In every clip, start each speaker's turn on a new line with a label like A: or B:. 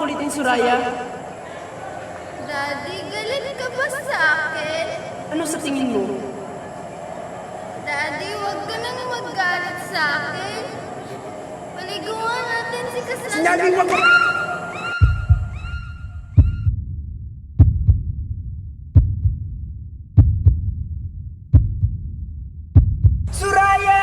A: kulitin, Suraya?
B: Daddy, galit ka ba sa akin?
A: Ano sa tingin mo?
B: Daddy, huwag ka nang magalit sa akin. Paliguan natin si Cassandra.
A: Sinabi mo ba? Suraya!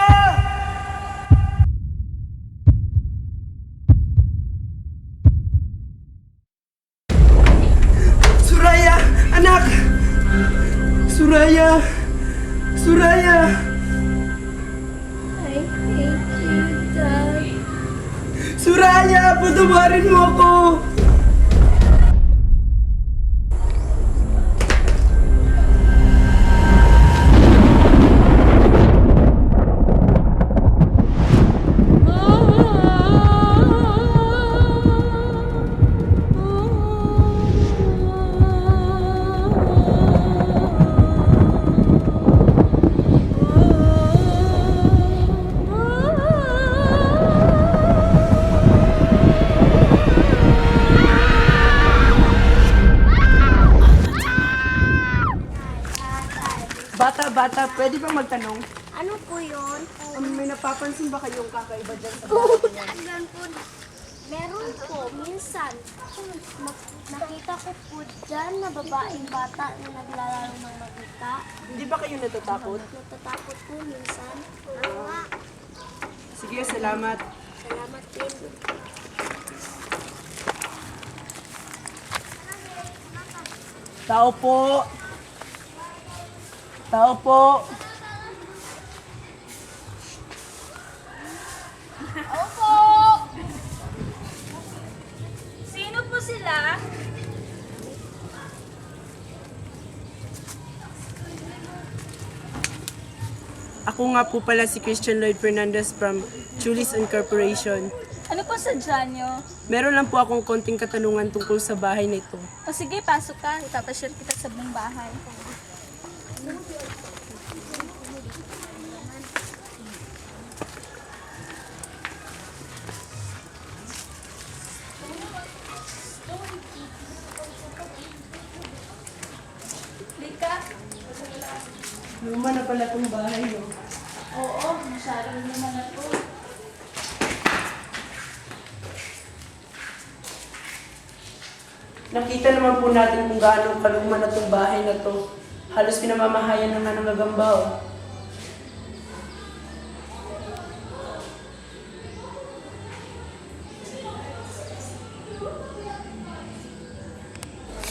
A: Suraya! Anak! Suraya! Suraya!
B: I hate you, Dad.
A: Suraya! Patawarin mo ako! Bata, pwede bang magtanong?
B: Ano po yun?
A: May napapansin ba kayong kakaiba dyan sa
B: Oo,
A: bahay niya?
B: talagang po. Meron po, minsan. Nakita ko po dyan na babaeng bata na naglalaro ng magita.
A: Hindi ba kayo natatakot?
B: Natatakot po minsan.
A: Sige, salamat.
B: Salamat din.
A: Tao po! Tao po!
C: Opo! Sino po sila?
A: Ako nga po pala si Christian Lloyd Fernandez from Julis Incorporation.
C: Ano po sadya nyo?
A: Meron lang po akong konting katanungan tungkol sa bahay na ito.
C: O sige, pasok ka. Ipapashare kita sa buong bahay. Lika.
A: Luma na pala itong bahay, no?
C: Oo, masyadong naman na to.
A: Nakita naman po natin kung gaano kaluma na itong bahay na to. Halos pinamamahayan na nga ng gagamba, oh.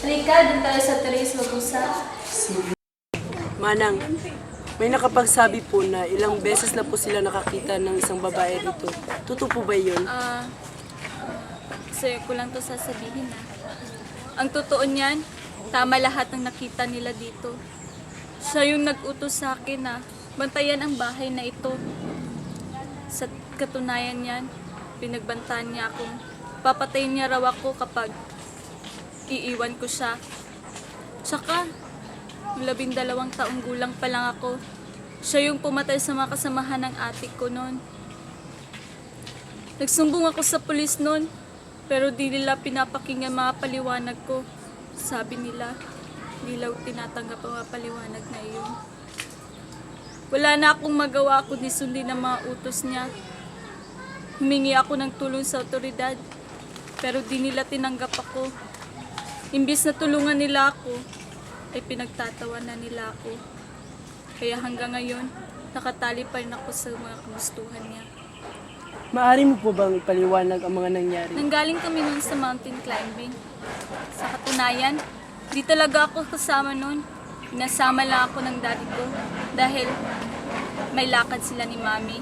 C: Rika, dun tayo sa Teresa Magusa.
A: Manang, may nakapagsabi po na ilang beses na po sila nakakita ng isang babae dito. Totoo po ba yun?
C: Sa'yo ko lang to sasabihin na. Ang totoo niyan, tama lahat ng nakita nila dito. Siya yung nag-utos sa akin na bantayan ang bahay na ito. Sa katunayan niyan, pinagbantaan niya akong papatayin niya raw ako kapag iiwan ko siya. Tsaka, 12 taong gulang pa lang ako. Siya yung pumatay sa mga kasamahan ng ate ko noon. Nagsumbong ako sa pulis noon, pero di nila pinapakinggan mga paliwanag ko. Sabi nila, di lang tinatanggap ang mga paliwanag na iyon. Wala na akong magawa kundi sundin ang mga utos niya. Humingi ako ng tulong sa otoridad, pero di nila tinanggap ako. Imbis na tulungan nila ako, ay pinagtatawanan nila ako. Kaya hanggang ngayon, nakatali pa rin ako sa mga kagustuhan niya.
A: Maari mo po bang ipaliwanag ang mga nangyari?
C: Nanggaling kami noon sa mountain climbing. Sa katunayan, di talaga ako kasama noon. Inasama lang ako ng daddy ko dahil may lakad sila ni mami.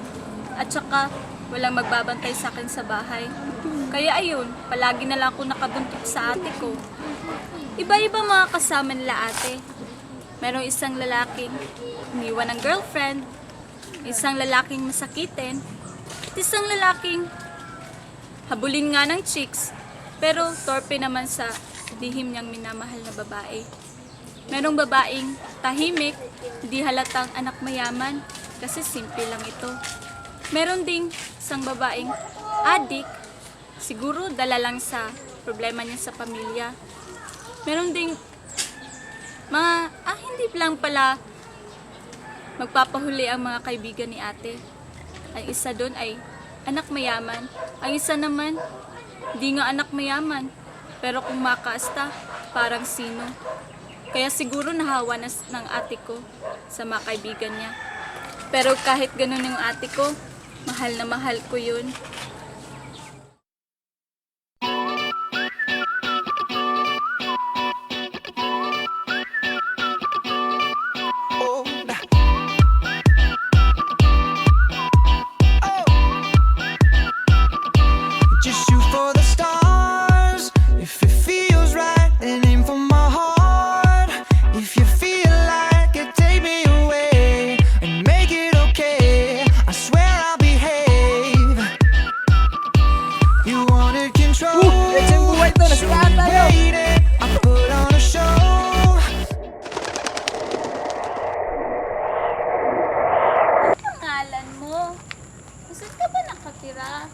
C: At saka, walang magbabantay sa akin sa bahay. Kaya ayun, palagi na lang ako nakabuntok sa ate ko. Iba-iba mga kasama nila ate. Merong isang lalaking iniwan ng girlfriend, isang lalaking masakitin, at isang lalaking habulin nga ng chicks, pero torpe naman sa lihim niyang minamahal na babae. Merong babaeng tahimik, di halatang anak mayaman, kasi simple lang ito. Meron ding isang babaeng adik, siguro dala lang sa problema niya sa pamilya. Meron ding mga, hindi lang pala magpapahuli ang mga kaibigan ni ate. Ang isa doon ay anak mayaman. Ang isa naman, di nga anak mayaman. Pero kung makaasta, parang sino. Kaya siguro nahawa na ng ate ko sa mga kaibigan niya. Pero kahit ganun yung ate ko, mahal na mahal ko yun.
D: Just shoot for the stars. If it feels right, then aim for my heart. If you feel like it, take me away and make it okay. I swear I'll behave. You wanted control. Waited, I put on a show.
C: Pangalan mo? Saan ka ba nakatira?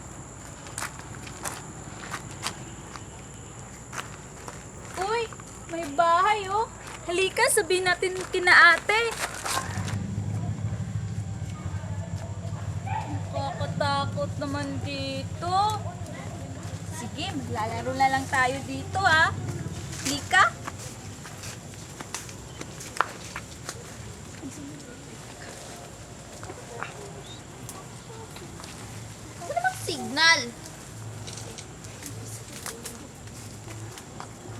C: Uy, may bahay oh. Halika, sabihin natin kina ate. Nakakatakot naman dito. Sige, maglalaro na lang tayo dito ah. Halika. Ano namang signal?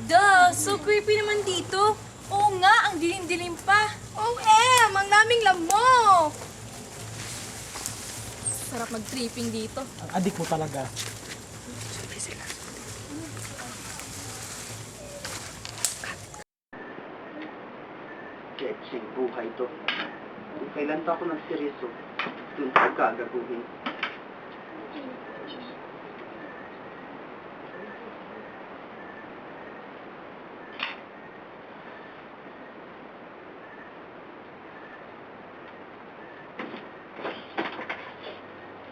C: Duh, so creepy naman dito. Oo nga, ang dilim-dilim pa. Oo ang daming lamok. Sarap mag-tripping dito.
E: Ang adik mo talaga.
F: Sketching buhay to. Kung kailan pa ako nagseryoso, dun ko gagaguhin.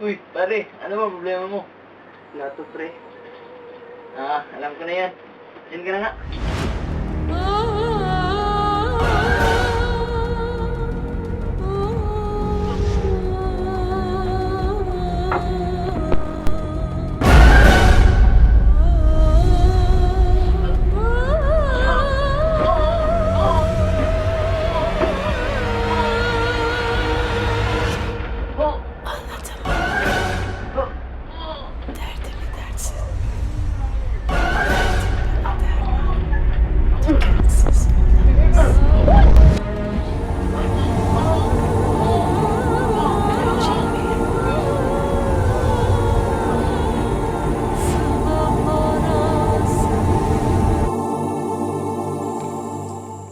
F: Uy, pare, ano ba problema mo? Wala to, pre. Alam ko na yan. Yan ka na nga.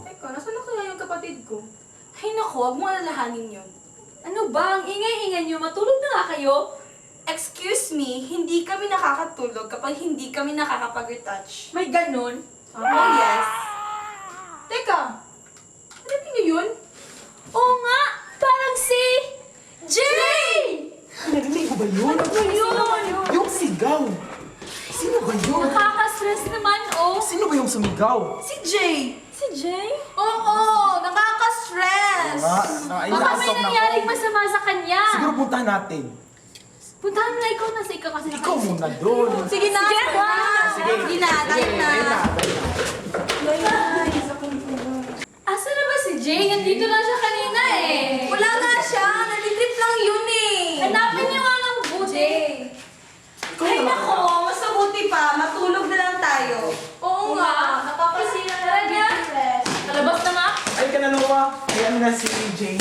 G: Teka, nasaan na kaya yung kapatid ko? Ay naku, huwag mo alalahanin yun. Ano ba? Ang ingay-ingay nyo, matulog na nga kayo? Excuse me, hindi kami nakakatulog kapag hindi kami nakakapag-retouch. May ganun? Oh, yes. Teka, ano niyo yun? Oo nga, parang si Jay!
E: Narinig ko ba yun?
G: Ano ba yun?
E: Yung sigaw! Sino ba yun?
C: Nakaka-stress naman oh.
E: Sino ba yung sumigaw?
G: Si Jay!
C: Si Jay?
G: Oo, nakaka-stress!
C: Baka may nangyaring masama sa kanya.
E: Siguro puntahan natin.
G: Puntahan mo na ikaw na sa ikaw kasi
E: Ikaw muna doon.
G: Sige na! Sige na, tayo na!
C: Asa na ba si Jay? Nandito lang siya kanina eh.
G: Wala nga siya! Nalitrip lang yun eh!
C: Hanapin niyo nga ng buti.
G: Ay nako, mas mabuti pa, matulog na lang tayo.
C: Oo nga, napapasira na rin yan. Kalabas na nga.
E: Ay ka na Noah. Ayan na si Jane.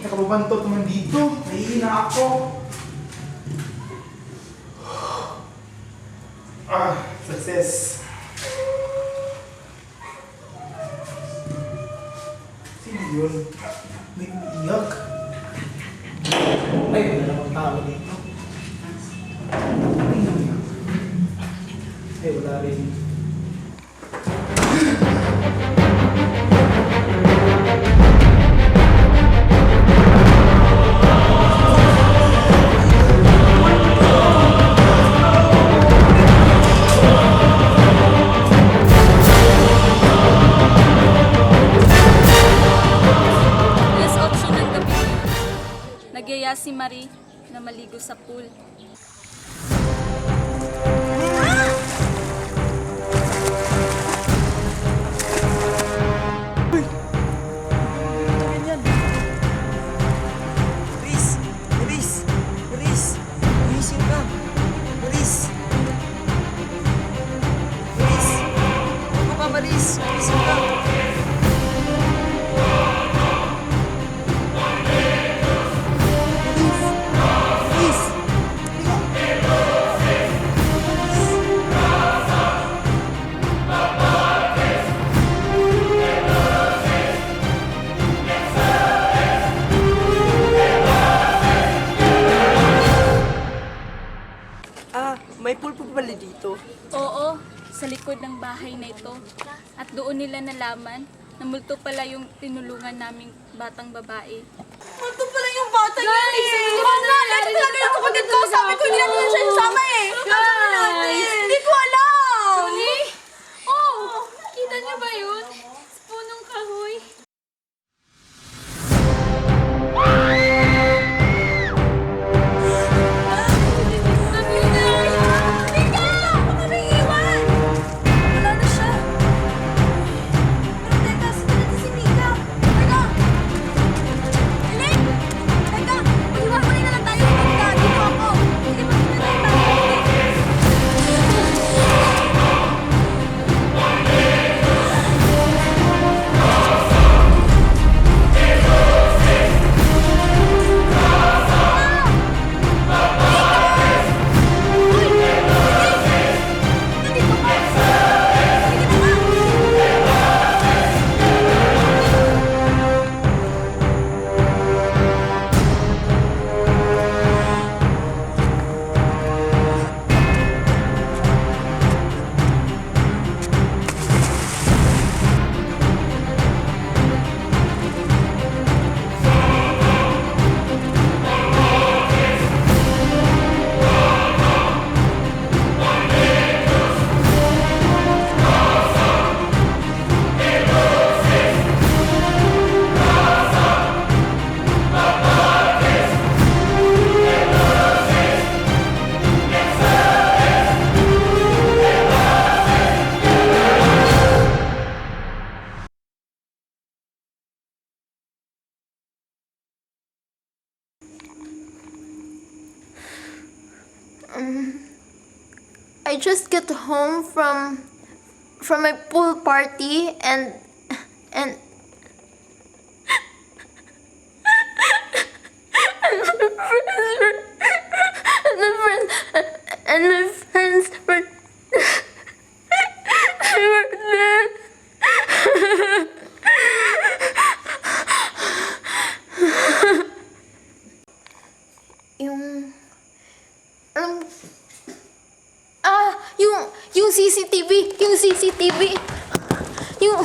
E: Nakababantot naman dito. Nahihina ako. Success. Sino yun? May umiiyak. Ay, wala namang tao dito. Ay, umiiyak. Ay, wala rin.
C: nagyaya si Marie na maligo sa pool.
F: Maris! Maris! Maris! Gumising ka! Maris! Maris! Ano ka, Maris? Gumising ka! Maris!
A: Ah, may pool po pala dito.
C: Oo, sa likod ng bahay na ito. At doon nila nalaman na multo pala yung tinulungan naming batang babae.
G: Ito pala yung bata niya eh! Wala! Dati talaga yung kapatid ko! Sabi ko, hindi natin siya isama eh! Hindi ko alam!
C: Julie? Oh! Nakita niyo ba yun? Sa punong kahoy.
B: I just got home from my pool party and and my friends were dead. Yung CCTV, yung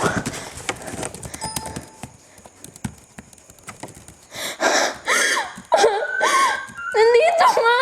B: nandito nga.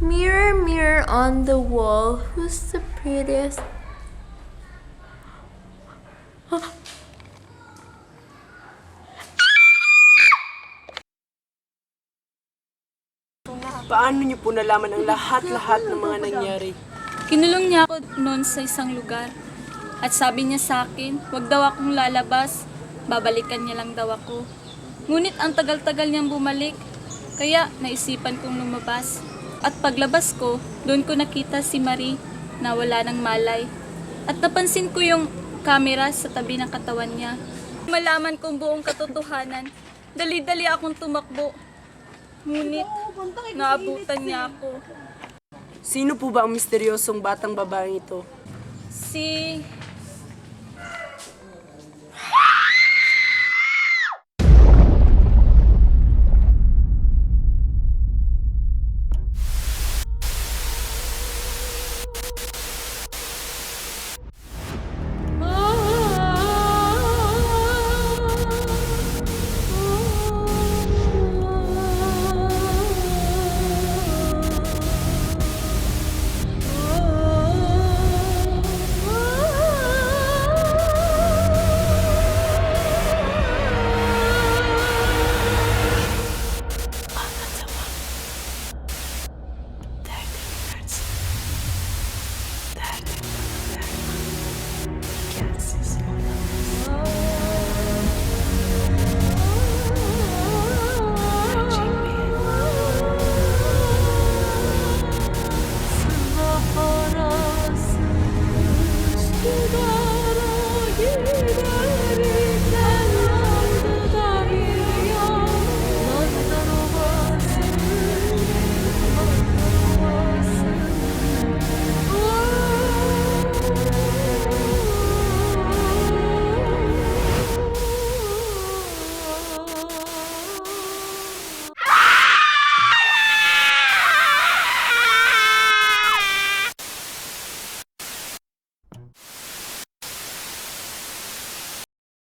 B: Mirror, mirror on the wall, who's the prettiest?
A: Paano niyo po nalaman ang lahat-lahat ng mga nangyari?
C: Kinulong niya ako noon sa isang lugar. At sabi niya sa akin, wag daw akong lalabas, babalikan niya lang daw ako. Ngunit ang tagal-tagal niyang bumalik, kaya naisipan kong lumabas. At paglabas ko, doon ko nakita si Marie na wala ng malay. At napansin ko yung camera sa tabi ng katawan niya. Malaman kong buong katotohanan, dali-dali akong tumakbo. Ngunit, naabutan niya ako.
A: Sino po ba ang misteryosong batang babaeng ito?
C: Si